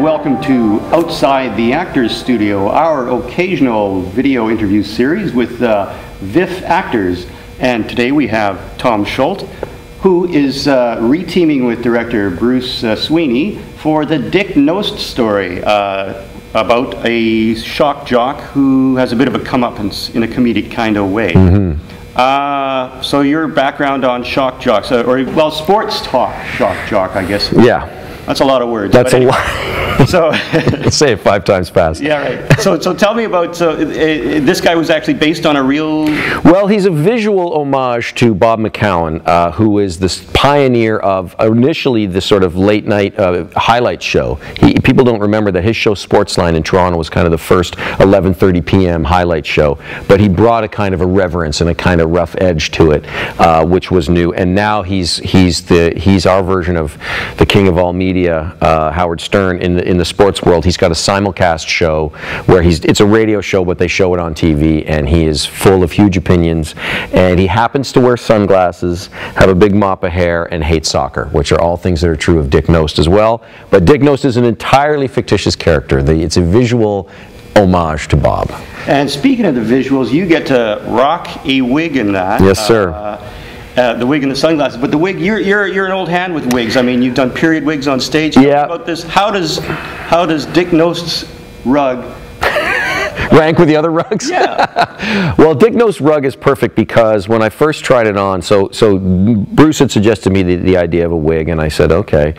welcome to Outside the Actors Studio, our occasional video interview series with VIFF actors. And today we have Tom Scholte, who is re-teaming with director Bruce Sweeney for the Dick Knost story about a shock jock who has a bit of a comeuppance in a comedic kind of way. So your background on shock jocks, or well, sports talk shock jock, I guess. Yeah. That's a lot of words. That's a lot. So say it 5 times fast. Yeah, right. So tell me about, this guy was actually based on a real... Well, he's a visual homage to Bob McCowan, who is this pioneer of initially the sort of late night highlight show. People don't remember that his show Sportsline in Toronto was kind of the first 11:30 p.m. highlight show, but he brought a kind of a reverence and a kind of rough edge to it, which was new. And now he's our version of the king of all media, Howard Stern, in the sports world. He's got a simulcast show where it's a radio show, but they show it on TV, and he is full of huge opinions, and he happens to wear sunglasses, have a big mop of hair, and hate soccer, which are all things that are true of Dick Knost as well. But Dick Knost is an entirely fictitious character. It's a visual homage to Bob. And speaking of the visuals, you get to rock a wig in that. Yes, sir. The wig and the sunglasses, but the wig, you're an old hand with wigs. I mean, you've done period wigs on stage. Yeah. About this, how does Dick Knost's rug rank with the other rugs? Yeah. Well, Dick Knost's rug is perfect because when I first tried it on, so Bruce had suggested me the idea of a wig, and I said okay.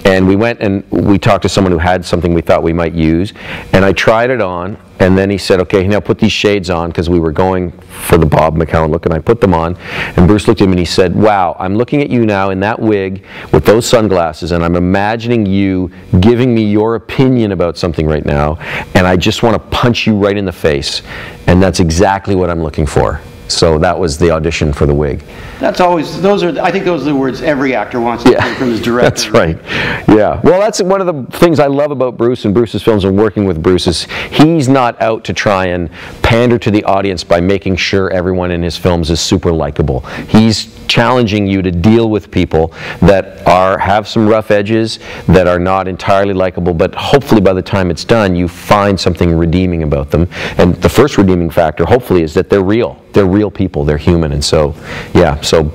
And we went and we talked to someone who had something we thought we might use, and I tried it on, and then he said, okay, now put these shades on, because we were going for the Bob McCowan look, and I put them on, and Bruce looked at me and he said, wow, I'm looking at you now in that wig with those sunglasses, and I'm imagining you giving me your opinion about something right now, and I just want to punch you right in the face, and that's exactly what I'm looking for. So that was the audition for the wig. That's always, I think those are the words every actor wants to hear from his director. That's right. Yeah. Well, that's one of the things I love about Bruce and Bruce's films and working with Bruce is he's not out to try and pander to the audience by making sure everyone in his films is super likable. He's challenging you to deal with people that have some rough edges, that are not entirely likable, but hopefully by the time it's done, you find something redeeming about them. And the first redeeming factor, hopefully, is that they're real. They're real people. They're human. And so, yeah. So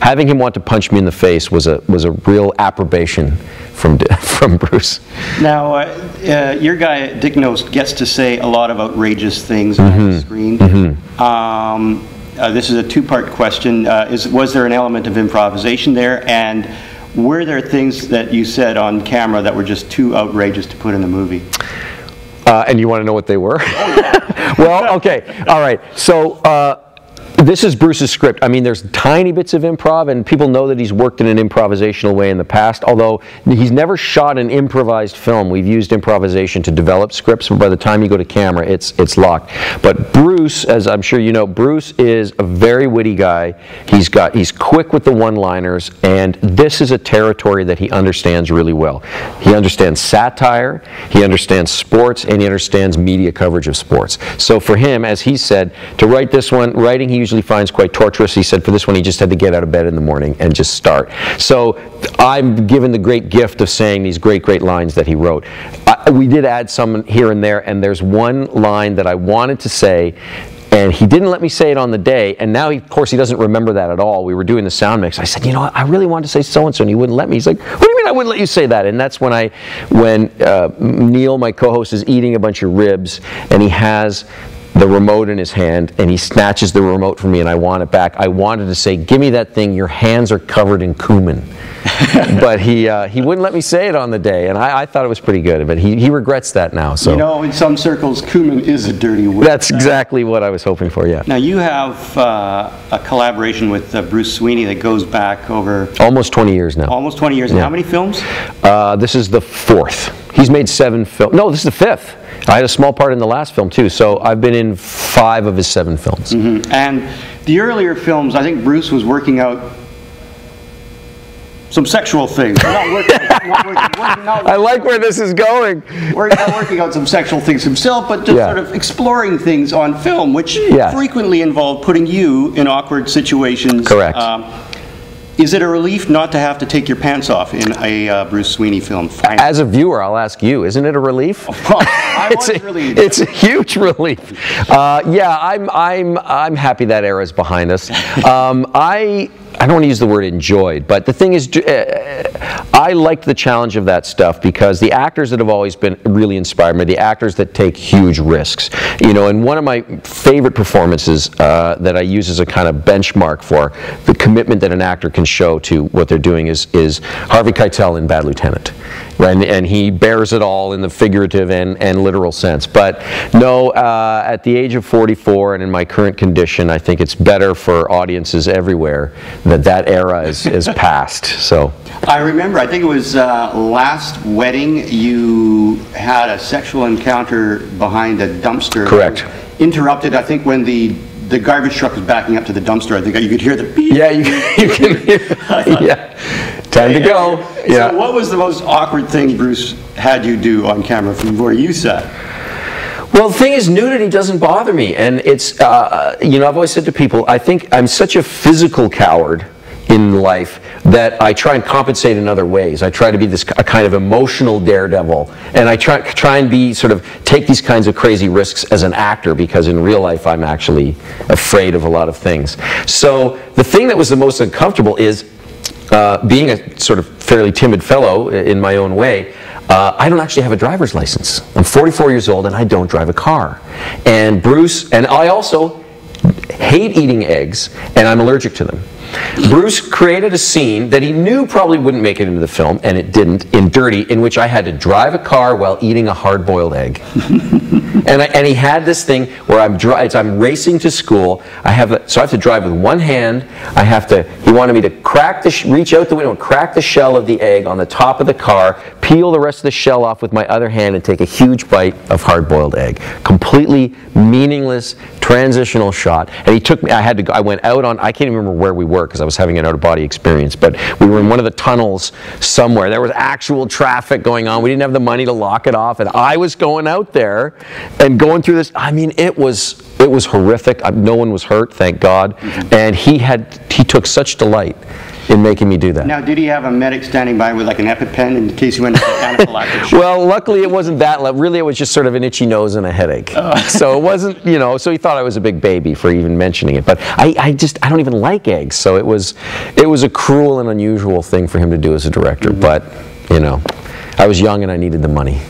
having him want to punch me in the face was a real approbation from Bruce. Now, your guy Dick Knost gets to say a lot of outrageous things on the screen. This is a two-part question. Was there an element of improvisation there, and were there things that you said on camera that were just too outrageous to put in the movie? And you want to know what they were? Well, okay, all right. So this is Bruce's script. I mean, there's tiny bits of improv, and people know that he's worked in an improvisational way in the past, although he's never shot an improvised film. We've used improvisation to develop scripts, but by the time you go to camera, it's locked. But Bruce, as I'm sure you know, Bruce is a very witty guy. He's quick with the one-liners, and this is a territory that he understands really well. He understands satire, he understands sports, and he understands media coverage of sports. So for him, as he said, to write this one, writing he usually finds quite torturous. He said for this one he just had to get out of bed in the morning and just start. So I'm given the great gift of saying these great lines that he wrote. We did add some here and there, and there's one line that I wanted to say, and he didn't let me say it on the day, and now of course he doesn't remember that at all. We were doing the sound mix. I said, you know what, I really wanted to say so-and-so, and he wouldn't let me. He's like, what do you mean I wouldn't let you say that? And that's when Neil, my co-host, is eating a bunch of ribs, and he has the remote in his hand, and he snatches the remote from me, and I want it back. I wanted to say, give me that thing, your hands are covered in cumin. But he wouldn't let me say it on the day, and I thought it was pretty good, but he regrets that now. So, you know, in some circles, cumin is a dirty word. That's exactly what I was hoping for, yeah. Now, you have a collaboration with Bruce Sweeney that goes back over... Almost 20 years now. Almost 20 years. Yeah. And how many films? This is the 4th. He's made 7 films. No, this is the 5th. I had a small part in the last film, too, so I've been in 5 of his 7 films. And the earlier films, I think Bruce was working out some sexual things. I like where this is going. Not working out some sexual things himself, but just sort of exploring things on film, which frequently involved putting you in awkward situations. Correct. Is it a relief not to have to take your pants off in a Bruce Sweeney film? Finally. As a viewer, I'll ask you, isn't it a relief? It's a huge relief. Yeah, I'm happy that era is behind us. I don't want to use the word enjoyed, but the thing is, I liked the challenge of that stuff because the actors that have always been really inspired me, the actors that take huge risks. You know, and one of my favorite performances that I use as a kind of benchmark for the commitment that an actor can show to what they're doing is Harvey Keitel in Bad Lieutenant. And he bears it all in the figurative and literal sense. But no, at the age of 44 and in my current condition, I think it's better for audiences everywhere that era is past. So I remember, I think it was last wedding, you had a sexual encounter behind a dumpster. Correct. Interrupted, I think, when the garbage truck was backing up to the dumpster. I think you could hear the beep. Yeah, you can hear. Yeah. Time to go. Yeah. So what was the most awkward thing Bruce had you do on camera from where you sat? Well, the thing is, nudity doesn't bother me, and it's, you know, I've always said to people, I think I'm such a physical coward in life that I try and compensate in other ways. I try to be a kind of emotional daredevil, and I try and be sort of take these kinds of crazy risks as an actor, because in real life I'm actually afraid of a lot of things. So the thing that was the most uncomfortable is being a sort of fairly timid fellow in my own way. I don't actually have a driver's license. I'm 44 years old and I don't drive a car. And Bruce, and I also hate eating eggs and I'm allergic to them. Bruce created a scene that he knew probably wouldn't make it into the film, and it didn't, in Dirty, in which I had to drive a car while eating a hard-boiled egg. and he had this thing where I'm racing to school. So I have to drive with one hand. He wanted me to reach out the window and crack the shell of the egg on the top of the car, peel the rest of the shell off with my other hand, and take a huge bite of hard-boiled egg. Completely meaningless, transitional shot. And he took me, I went out on, I can't even remember where we were because I was having an out-of-body experience, but we were in one of the tunnels somewhere. There was actual traffic going on. We didn't have the money to lock it off, and I was going out there and going through this. I mean, it was horrific. No one was hurt, thank God. And he took such delight in making me do that. Now, did he have a medic standing by with like an EpiPen in case you went into anaphylactic shock? Well, luckily it wasn't that. Really, it was just sort of an itchy nose and a headache. So it wasn't, you know, so he thought I was a big baby for even mentioning it. But I don't even like eggs. So it was a cruel and unusual thing for him to do as a director. But, you know, I was young and I needed the money.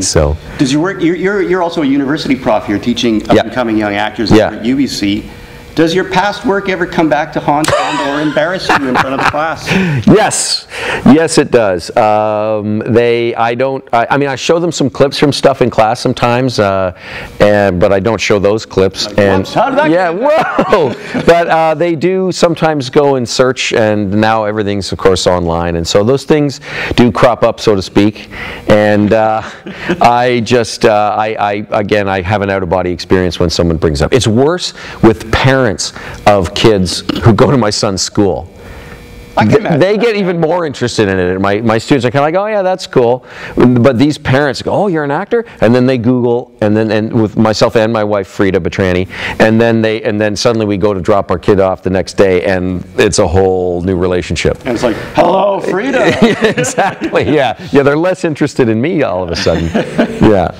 So. Does your work, you're also a university prof here teaching up-and-coming young actors at UBC. Does your past work ever come back to haunt or embarrass you in front of the class? Yes, it does. I mean, I show them some clips from stuff in class sometimes, but I don't show those clips. Like, whoops, how did that whoa! But they do sometimes go and search, and now everything's, of course, online, and so those things do crop up, so to speak. And I have an out-of-body experience when someone brings up. It's worse with parents of kids who go to my son's school. They get even more interested in it. My students are kind of like, oh yeah, that's cool. But these parents go, oh, you're an actor? And then they Google, and with myself and my wife, Frida Betrani, and then suddenly we go to drop our kid off the next day, and it's a whole new relationship. And it's like, hello, Frida. Exactly, yeah. Yeah, they're less interested in me all of a sudden. Yeah.